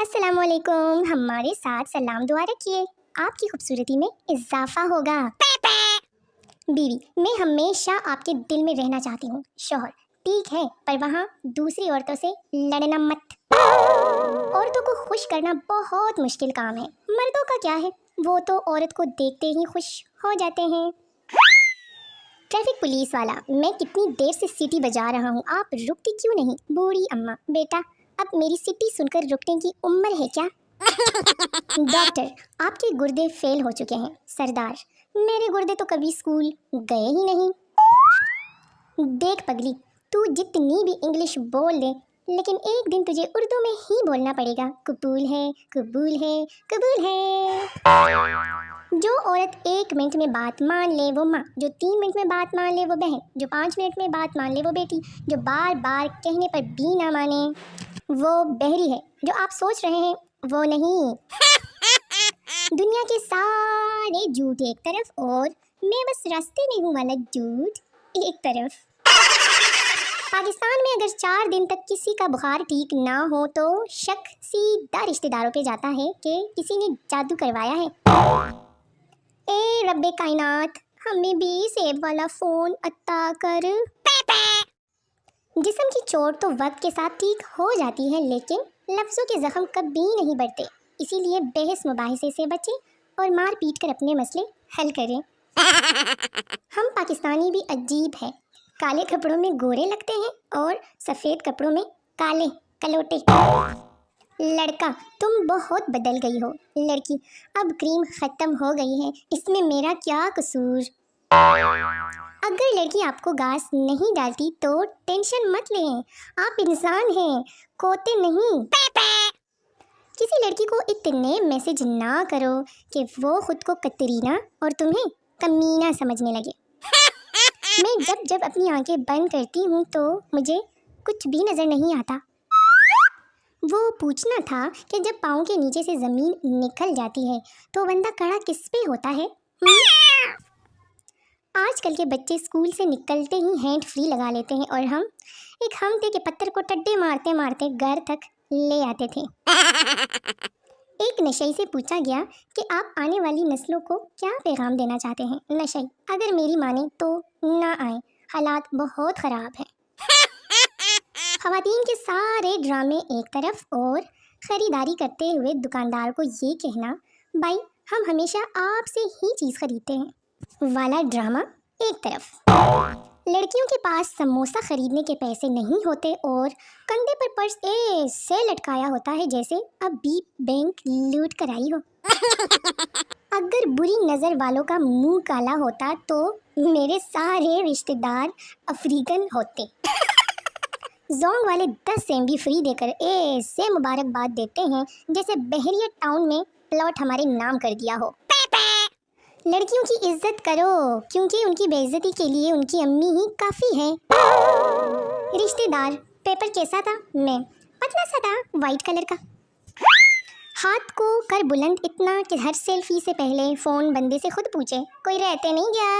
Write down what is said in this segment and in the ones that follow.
अस्सलाम वालेकुम। हमारे साथ सलाम दुआ रखिए, आपकी खूबसूरती में इजाफा होगा। बीवी, मैं हमेशा आपके दिल में रहना चाहती हूँ। शौहर, ठीक है, पर वहाँ दूसरी औरतों से लड़ना मत। औरतों को खुश करना बहुत मुश्किल काम है, मर्दों का क्या है, वो तो औरत को देखते ही खुश हो जाते हैं। ट्रैफिक पुलिस वाला, मैं कितनी देर से सीटी बजा रहा हूँ, आप रुकती क्यों नहीं? बूढ़ी अम्मा, बेटा अब मेरी सीटी सुनकर रुकने की उम्र है क्या? डॉक्टर, आपके गुर्दे फेल हो चुके हैं। सरदार, मेरे गुर्दे तो कभी स्कूल गए ही नहीं। देख पगली, तू जितनी भी इंग्लिश बोल ले, लेकिन एक दिन तुझे उर्दू में ही बोलना पड़ेगा। कबूल है, कबूल है, कबूल है। जो औरत 1 मिनट में बात मान ले वो माँ, जो 3 मिनट में बात मान ले वो बहन, जो 5 मिनट में बात मान ले वो बेटी, जो बार बार कहने पर भी ना माने वो बहरी है। जो आप सोच रहे हैं वो नहीं। दुनिया के सारे झूठ एक तरफ और मैं बस रास्ते में हूँ वाला झूठ एक तरफ। पाकिस्तान में अगर 4 दिन तक किसी का बुखार ठीक ना हो तो शक सीधा रिश्तेदारों पे जाता है कि किसी ने जादू करवाया है। ए रब्बे कायनात, हमें भी सेब वाला फोन अता कर। जिस्म की चोट तो वक्त के साथ ठीक हो जाती है, लेकिन लफ्ज़ों के जख्म कभी नहीं बढ़ते। इसीलिए बहस मुबाहिसे से बचें और मार पीट कर अपने मसले हल करें। हम पाकिस्तानी भी अजीब है, काले कपड़ों में गोरे लगते हैं और सफ़ेद कपड़ों में काले कलोटे। लड़का, तुम बहुत बदल गई हो। लड़की, अब क्रीम ख़त्म हो गई है, इसमें मेरा क्या कसूर? अगर लड़की आपको घास नहीं डालती तो टेंशन मत लें, आप इंसान हैं, कोते नहीं। किसी लड़की को इतने मैसेज ना करो कि वो खुद को कतरीना और तुम्हें कमीना समझने लगे। मैं जब जब अपनी आंखें बंद करती हूँ तो मुझे कुछ भी नज़र नहीं आता। वो पूछना था कि जब पाँव के नीचे से ज़मीन निकल जाती है तो बंदा खड़ा किस पे होता है? आजकल के बच्चे स्कूल से निकलते ही हैंड फ्री लगा लेते हैं और हम एक हमते के पत्थर को टड्डे मारते मारते घर तक ले आते थे। एक नशई से पूछा गया कि आप आने वाली नस्लों को क्या पैगाम देना चाहते हैं? नशई, अगर मेरी माने तो ना आए, हालात बहुत ख़राब हैं। ख़वातीन के सारे ड्रामे एक तरफ और ख़रीदारी करते हुए दुकानदार को ये कहना, भाई हम हमेशा आपसे ही चीज़ ख़रीदते हैं वाला ड्रामा एक तरफ। लड़कियों के पास समोसा ख़रीदने के पैसे नहीं होते और कंधे पर पर्स ऐसे लटकाया होता है जैसे अभी बैंक लूट कर आई हो। अगर बुरी नज़र वालों का मुंह काला होता तो मेरे सारे रिश्तेदार अफ्रीकन होते। जोंग वाले 10 एमबी फ्री देकर ऐसे मुबारकबाद देते हैं जैसे बहरिया टाउन में प्लॉट हमारे नाम कर दिया हो। लड़कियों की इज्जत करो क्योंकि उनकी बेइज्जती के लिए उनकी अम्मी ही काफ़ी है। रिश्तेदार, पेपर कैसा था? मैं, पतला सा था, वाइट कलर का। हाथ को कर बुलंद इतना कि हर सेल्फी से पहले फ़ोन बंदे से खुद पूछे, कोई रहते नहीं क्या?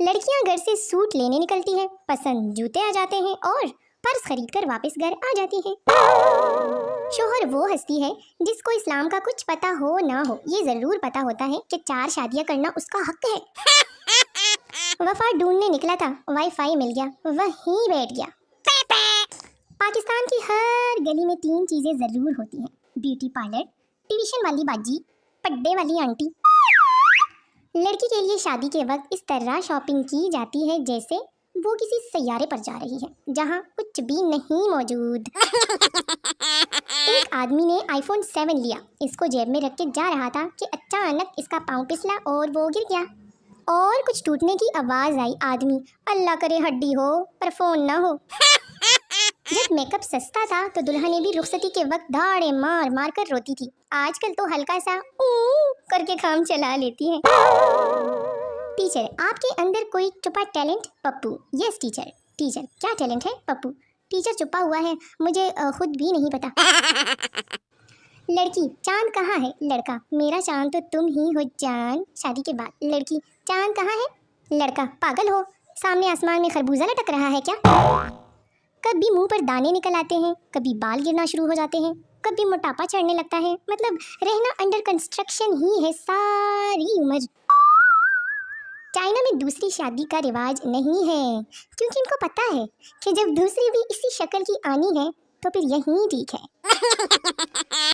लड़कियां घर से सूट लेने निकलती हैं, पसंद जूते आ जाते हैं और पर्स खरीद कर वापस घर आ जाती हैं। शोहर वो हस्ती है जिसको इस्लाम का कुछ पता हो ना हो, ये ज़रूर पता होता है कि 4 शादियां करना उसका हक है। वफा ढूंढने निकला था, वाईफाई मिल गया, वहीं बैठ गया। पाकिस्तान की हर गली में 3 चीज़ें ज़रूर होती हैं, ब्यूटी पार्लर, ट्यूशन वाली बाजी, पड्डे वाली आंटी। लड़की के लिए शादी के वक्त इस तरह शॉपिंग की जाती है जैसे वो किसी सैयारे पर जा रही है जहाँ कुछ भी नहीं मौजूद। एक आदमी ने आईफोन 7 लिया, इसको जेब में रख के जा रहा था कि अचानक इसका पाँव फिसला और वो गिर गया और कुछ टूटने की आवाज़ आई। आदमी, अल्लाह करे हड्डी हो पर फ़ोन ना हो। जब मेकअप सस्ता था तो दुल्हनें भी रुखसती के वक्त धाड़े मार मार कर रोती थी। आजकल तो हल्का सा करके काम चला लेती है। टीचर, आपके अंदर कोई छुपा talent? Pappu, yes teacher. Teacher, क्या टैलेंट है? पप्पू, टीचर छुपा हुआ है, मुझे खुद भी नहीं पता। लड़की, चांद कहाँ है? लड़का, मेरा चांद तो तुम ही हो जान। शादी के बाद लड़की, चांद कहाँ है? लड़का, पागल हो, सामने आसमान में खरबूजा लटक रहा है क्या? कभी मुंह पर दाने निकल आते हैं, कभी बाल गिरना शुरू हो जाते हैं, कभी मोटापा चढ़ने लगता है, मतलब रहना अंडर कंस्ट्रक्शन ही है सारी उम्र। चाइना में दूसरी शादी का रिवाज नहीं है, क्योंकि इनको पता है कि जब दूसरी भी इसी शक्ल की आनी है तो फिर यही ठीक है।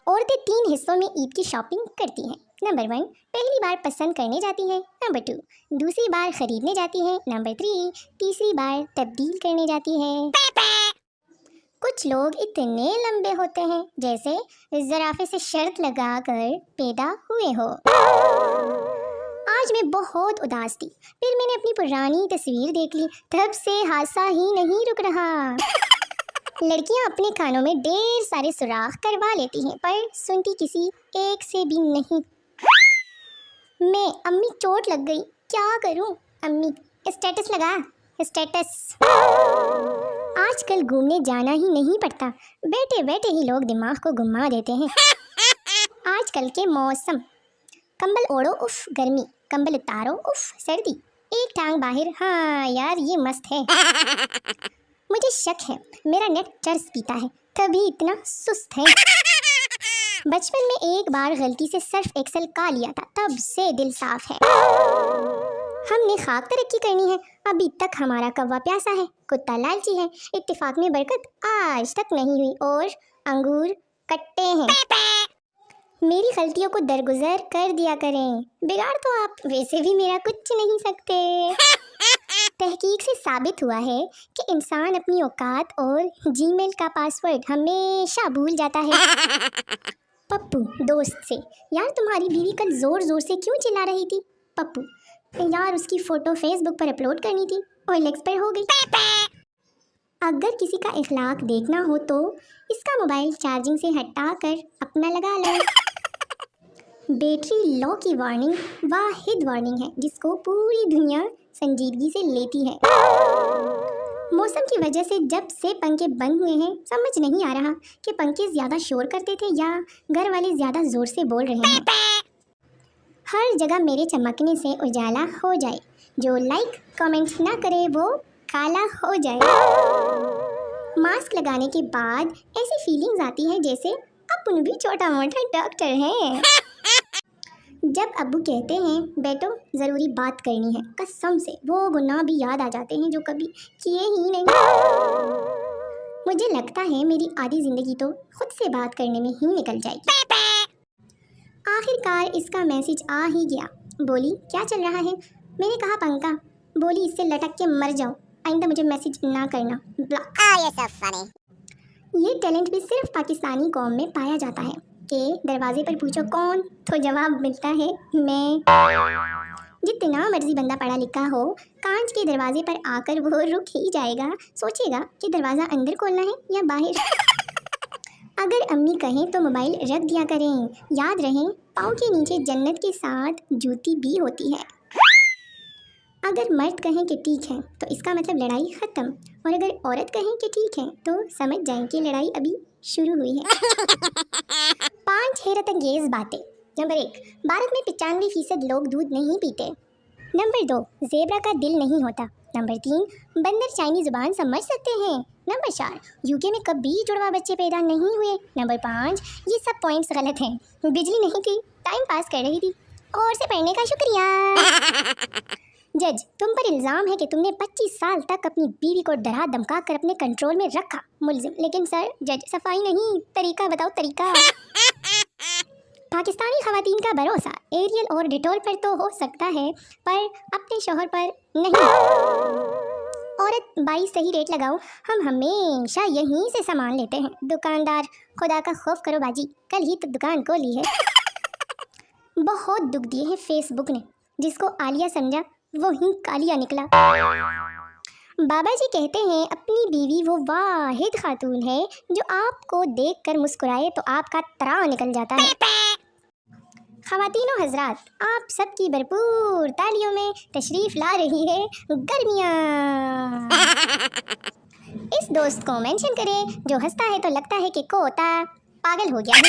औरतें 3 हिस्सों में ईद की शॉपिंग करती हैं। नंबर 1, पहली बार पसंद करने जाती है। नंबर 2, दूसरी बार खरीदने जाती है। नंबर 3, तीसरी बार तब्दील करने जाती है। कुछ लोग इतने लंबे होते हैं जैसे ज़राफ़े से शर्त लगाकर पैदा हुए हो। आज मैं बहुत उदास थी, फिर मैंने अपनी पुरानी तस्वीर देख ली, तब से हादसा ही नहीं रुक रहा। लड़कियां अपने कानों में ढेर सारे सुराख करवा लेती हैं, पर सुनती किसी एक से भी नहीं। मैं, अम्मी चोट लग गई, क्या करूं? अम्मी, स्टेटस लगा, स्टेटस। आजकल घूमने जाना ही नहीं पड़ता, बैठे बैठे ही लोग दिमाग को घुमा देते हैं। आजकल के मौसम, कंबल ओढ़ो उफ गर्मी, कंबल उतारो उफ सर्दी, एक टांग बाहर, हाँ यार ये मस्त है। मुझे शक है मेरा नेट चर्स पीता है, तभी इतना सुस्त है। बचपन में एक बार गलती से सर्फ एक्सेल का लिया था, तब से दिल साफ है। हमने खाक तरक्की करनी है, अभी तक हमारा कौवा प्यासा है, कुत्ता लालची है, इत्तेफाक में बरकत आज तक नहीं हुई और अंगूर कट्टे हैं। मेरी गलतियों को दरगुजर कर दिया करें, बिगाड़ तो आप वैसे भी मेरा कुछ नहीं सकते। तहकीक से साबित हुआ है कि इंसान अपनी औकात और जीमेल का पासवर्ड हमेशा भूल जाता है। पप्पू दोस्त से, यार तुम्हारी बीवी कल जोर जोर से क्यों चिल्ला रही थी? पप्पू, यार उसकी फोटो फेसबुक पर अपलोड करनी थी, OLX पर हो गई। अगर किसी का इखलाक देखना हो तो इसका मोबाइल चार्जिंग से हटा कर अपना लगा लो। बैटरी लो की वार्निंग वाहिद वार्निंग है जिसको पूरी दुनिया संजीदगी से लेती है। मौसम की वजह से जब से पंखे बंद हुए हैं, समझ नहीं आ रहा कि पंखे ज़्यादा शोर करते थे या घर वाले ज़्यादा ज़ोर से बोल रहे हैं। हर जगह मेरे चमकने से उजाला हो जाए, जो लाइक कमेंट ना करे वो काला हो जाए। मास्क लगाने के बाद ऐसी फीलिंग्स आती है जैसे अपन भी छोटा मोटा डॉक्टर है। जब अब्बू कहते हैं बेटो ज़रूरी बात करनी है, कसम से वो गुनाह भी याद आ जाते हैं जो कभी किए ही नहीं। मुझे लगता है मेरी आधी ज़िंदगी तो खुद से बात करने में ही निकल जाएगी। आखिरकार इसका मैसेज आ ही गया। बोली क्या चल रहा है? मैंने कहा पंखा। बोली इससे लटक के मर जाओ, आइंदा मुझे मैसेज ना करना, ब्लॉक। ये टैलेंट भी सिर्फ पाकिस्तानी कौम में पाया जाता है कि दरवाजे पर पूछो कौन, तो जवाब मिलता है मैं। जितना मर्जी बंदा पढ़ा लिखा हो, कांच के दरवाजे पर आकर वो रुक ही जाएगा, सोचेगा कि दरवाज़ा अंदर खोलना है या बाहर। अगर अम्मी कहें तो मोबाइल रख दिया करें, याद रहे पाँव के नीचे जन्नत के साथ जूती भी होती है। अगर मर्द कहें कि ठीक है तो इसका मतलब लड़ाई ख़त्म, और अगर औरत कहें कि ठीक है तो समझ जाएं कि लड़ाई अभी शुरू हुई है। 5 हैरत अंगेज़ बातें। नंबर 1, भारत में 95% लोग दूध नहीं पीते। नंबर 2, ज़ेब्रा का दिल नहीं होता। नंबर 3, बंदर चाइनी ज़ुबान समझ सकते हैं। नंबर 4, यूके में कभी जुड़वा बच्चे पैदा नहीं हुए। नंबर 5, ये सब पॉइंट्स गलत हैं। बिजली नहीं थी, टाइम पास कर रही थी। और से पढ़ने का शुक्रिया। जज, तुम पर इल्ज़ाम है कि तुमने 25 साल तक अपनी बीवी को डरा धमका कर अपने कंट्रोल में रखा। मुल्ज़िम, लेकिन सर जज सफाई नहीं, तरीका बताओ तरीका। पाकिस्तानी ख़वातीन का भरोसा एरियल और डिटोल पर तो हो सकता है, पर अपने शौहर पर नहीं। औरत बाई सही रेट लगाओ, हम हमेशा यहीं से सामान लेते हैं। दुकानदार, खुदा का खौफ करो बाजी, कल ही तो दुकान को ली है। बहुत दुख दिए हैं फेसबुक ने, जिसको आलिया समझा वो ही कालिया निकला। बाबा जी कहते हैं अपनी बीवी वो वाहिद खातून है जो आपको देखकर मुस्कुराए तो आपका तराव निकल जाता है। ख़वातीनो हज़रात, आप सबकी भरपूर तालियों में तशरीफ़ ला रही है गर्मियाँ। इस दोस्त को मेंशन करें जो हंसता है तो लगता है कि कोता पागल हो गया है।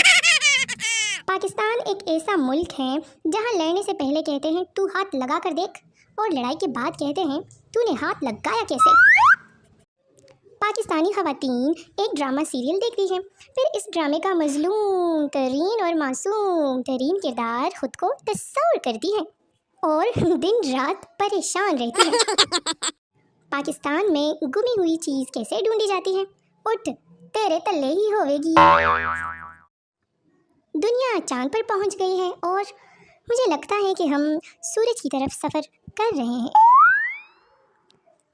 पाकिस्तान एक ऐसा मुल्क है जहाँ लड़ने से पहले कहते हैं तू हाथ लगा कर देख, और लड़ाई के बाद कहते हैं तूने हाथ लगाया कैसे। پاکستانی خواتین ایک ڈرامہ سیریل دیکھتی ہیں، پھر اس ڈرامے کا مظلوم ترین اور معصوم ترین کردار خود کو تصور کرتی ہے اور دن رات پریشان رہتی ہے۔ پاکستان میں گمی ہوئی چیز کیسے ڈھونڈی جاتی ہے؟ اٹھ تیرے تلے ہی ہوے گی۔ دنیا چاند پر پہنچ گئی ہے اور مجھے لگتا ہے کہ ہم سورج کی طرف سفر کر رہے ہیں۔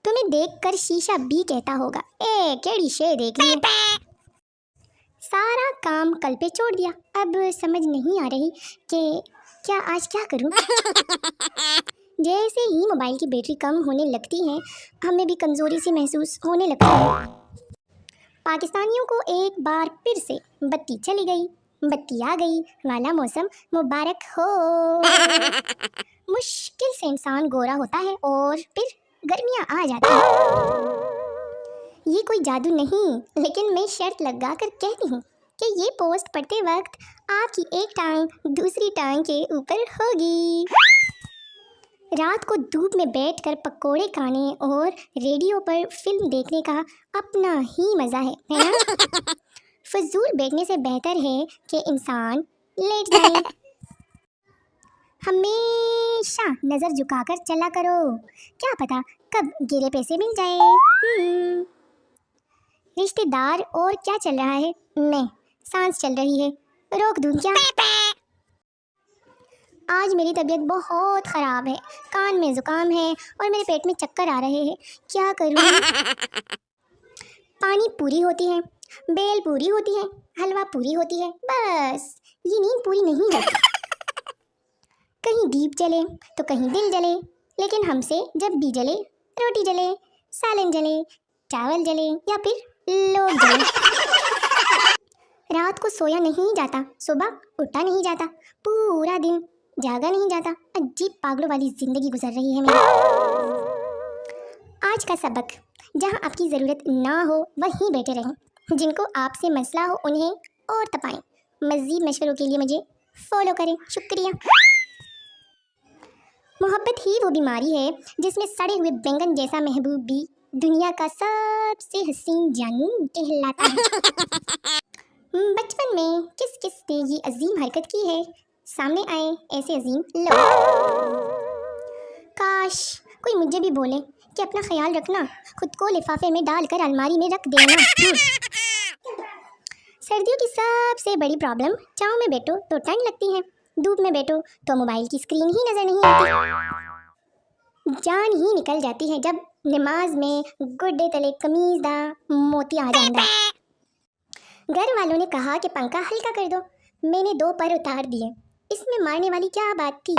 تمہیں دیکھ کر شیشہ بھی کہتا ہوگا، اے کیڑی شے دیکھ لی ہے۔ سارا کام کل پہ چھوڑ دیا، اب سمجھ نہیں آ رہی کہ آج کیا کروں۔ جیسے ہی موبائل کی بیٹری کم ہونے لگتی ہے، ہمیں بھی کمزوری سی محسوس ہونے لگتی ہے۔ پاکستانیوں کو ایک بار پھر سے بتی چلی گئی، بتی آ گئی والا موسم مبارک ہو۔ مشکل سے انسان گورا ہوتا ہے اور پھر گرمیاں آ جاتی ہیں۔ یہ کوئی جادو نہیں، لیکن میں شرط لگا کر کہتی ہوں کہ یہ پوسٹ پڑھتے وقت آپ کی ایک ٹانگ دوسری ٹانگ کے اوپر ہوگی۔ رات کو دھوپ میں بیٹھ کر پکوڑے کھانے اور ریڈیو پر فلم دیکھنے کا اپنا ہی مزہ ہے نا؟ فضول بیٹھنے سے بہتر ہے کہ انسان لیٹ جائے۔ ہمیشہ نظر جھکا کر چلا کرو، کیا پتا کب گرے پیسے مل جائے۔ رشتے دار اور کیا چل رہا ہے؟ میں سانس چل رہی ہے، روک دوں کیا؟ آج میری طبیعت بہت خراب ہے، کان میں زکام ہے اور میرے پیٹ میں چکر آ رہے ہیں، کیا کروں؟ پانی پوری ہوتی ہے، بیل پوری ہوتی ہے، حلوہ پوری ہوتی ہے، بس یہ نیند پوری نہیں ہوتی۔ کہیں دیپ جلے تو کہیں دل جلے، لیکن ہم سے جب بھی جلے، روٹی جلے، سالن جلے، چاول جلے یا پھر لوگ جلے۔ رات کو سویا نہیں جاتا، صبح اٹھا نہیں جاتا، پورا دن جاگا نہیں جاتا، عجیب پاگلوں والی زندگی گزر رہی ہے میری۔ آج کا سبق، جہاں آپ کی ضرورت نہ ہو وہیں بیٹھے رہیں، جن کو آپ سے مسئلہ ہو انہیں اور تپائیں۔ مزید مشوروں کے لیے مجھے فالو کریں، شکریہ۔ محبت ہی وہ بیماری ہے جس میں سڑے ہوئے بینگن جیسا محبوب بھی دنیا کا سب سے حسین جانور کہلاتا ہے۔ بچپن میں کس کس نے یہ عظیم حرکت کی ہے؟ سامنے آئے ایسے عظیم لوگ۔ کاش کوئی مجھے بھی بولے کہ اپنا خیال رکھنا، خود کو لفافے میں ڈال کر الماری میں رکھ دینا۔ سردیوں کی سب سے بڑی پرابلم، چھاؤں میں بیٹھو تو ٹھنڈ لگتی ہے، دھوپ میں بیٹھو تو موبائل کی اسکرین ہی نظر نہیں آتی۔ جان ہی نکل جاتی ہے جب نماز میں گڈے تلے قمیض دا موتی آ جاندہ۔ گھر والوں نے کہا کہ پنکھا ہلکا کر دو، میں نے 2 پر اتار دیے، اس میں مارنے والی کیا بات تھی؟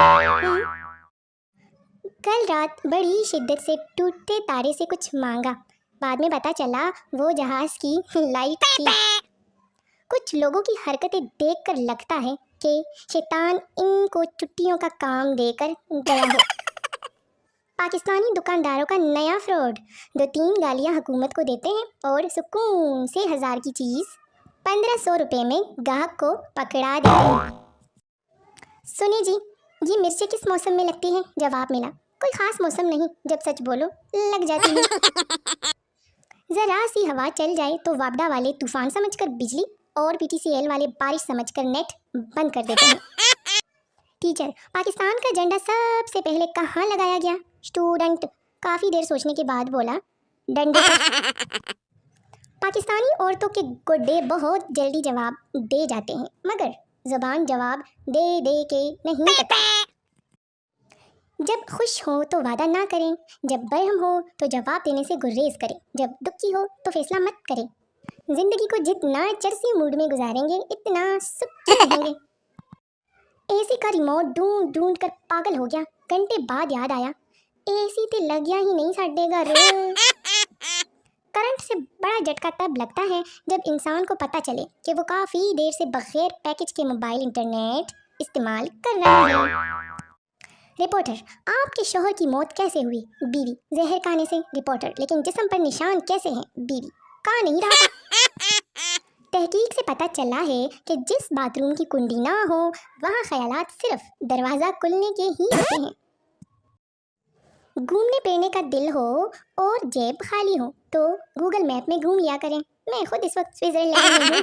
کل رات بڑی شدت سے ٹوٹتے تارے سے کچھ مانگا، بعد میں پتا چلا وہ جہاز کی لائٹ تھی۔ کچھ لوگوں کی حرکتیں دیکھ کر لگتا ہے کہ شیطان ان کو چھٹیوں کا کام دے کر گیا ہو۔ پاکستانی دکانداروں کا نیا فراڈ، 2-3 گالیاں حکومت کو دیتے ہیں اور سکون سے 1000 کی چیز 1500 روپے میں گاہک کو پکڑا دیتے ہیں۔ سنیں جی، یہ مرچیں کس موسم میں لگتی ہیں؟ جواب ملا، کوئی خاص موسم نہیں، جب سچ بولو لگ جاتی ہیں۔ ذرا سی ہوا چل جائے تو وابڈا والے طوفان سمجھ کر بجلی اور PTCL والے بارش سمجھ کر نیٹ بند کر دیتے ہیں۔ ٹیچر، پاکستان کا جھنڈا سب سے پہلے کہاں لگایا گیا؟ اسٹوڈنٹ کافی دیر سوچنے کے بعد بولا، ڈنڈے پر۔ پاکستانی عورتوں کے گڈے بہت جلدی جواب دے جاتے ہیں، مگر زبان جواب دے دے کے نہیں پتا۔ جب خوش ہو تو وعدہ نہ کریں، جب برہم ہو تو جواب دینے سے گریز کریں، جب دکھی ہو تو فیصلہ مت کریں۔ زندگی کو جتنا چرسی موڈ میں گزاریں گے اتنا سکھی رہیں گے۔ اے سی کا ریموٹ ڈھونڈ ڈھونڈ کر پاگل ہو گیا، گھنٹے بعد یاد آیا اے سی تے لگیا ہی نہیں ساڈے گھر۔ کرنٹ سے بڑا جھٹکا تب لگتا ہے جب انسان کو پتہ چلے کہ وہ کافی دیر سے بغیر پیکج کے موبائل انٹرنیٹ استعمال کر رہا ہے۔ رپورٹر، آپ کے شوہر کی موت کیسے ہوئی؟ بیوی، زہر کھانے سے۔ رپورٹر، لیکن جسم پر نشان کیسے ہیں؟ بیوی، کہا نہیں رہا تھا۔ تحقیق سے پتہ چلا ہے کہ جس باتھ روم کی کنڈی نہ ہو وہاں خیالات صرف دروازہ کھلنے کے ہی ہوتے ہیں۔ घूमने फिरने का दिल हो और जेब खाली हो तो गूगल मैप में घूम लिया करें। मैं खुद इस वक्त स्विट्जरलैंड में हूँ।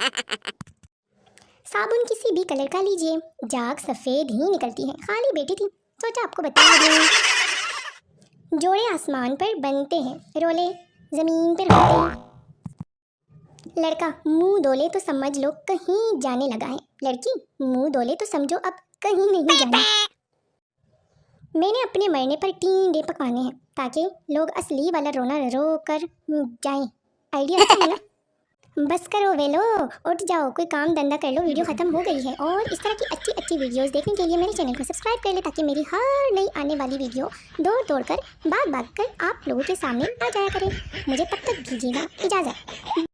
साबुन किसी भी कलर का लीजिए, झाग सफ़ेद ही निकलती है। खाली बैठी थी, सोचा आपको बता दूँ। जोड़े आसमान पर बनते हैं, रोले ज़मीन पर होते हैं। लड़का मुंह धोले तो समझ लो कहीं जाने लगा है। लड़की मुंह धोले तो समझो अब कहीं नहीं जाना। मैंने अपने मरने पर 3 डे पकवाने हैं ताकि लोग असली वाला रोना रो कर जाएं। आइडिया अच्छा है ना? बस करो वेलो, उठ जाओ, कोई काम धंधा कर लो, वीडियो ख़त्म हो गई है। और इस तरह की अच्छी अच्छी वीडियोस देखने के लिए मेरे चैनल को सब्सक्राइब कर ले ताकि मेरी हर नई आने वाली वीडियो दौड़ कर भाग कर आप लोगों के सामने आ जाया करे। मुझे तब तक दीजिएगा इजाज़त।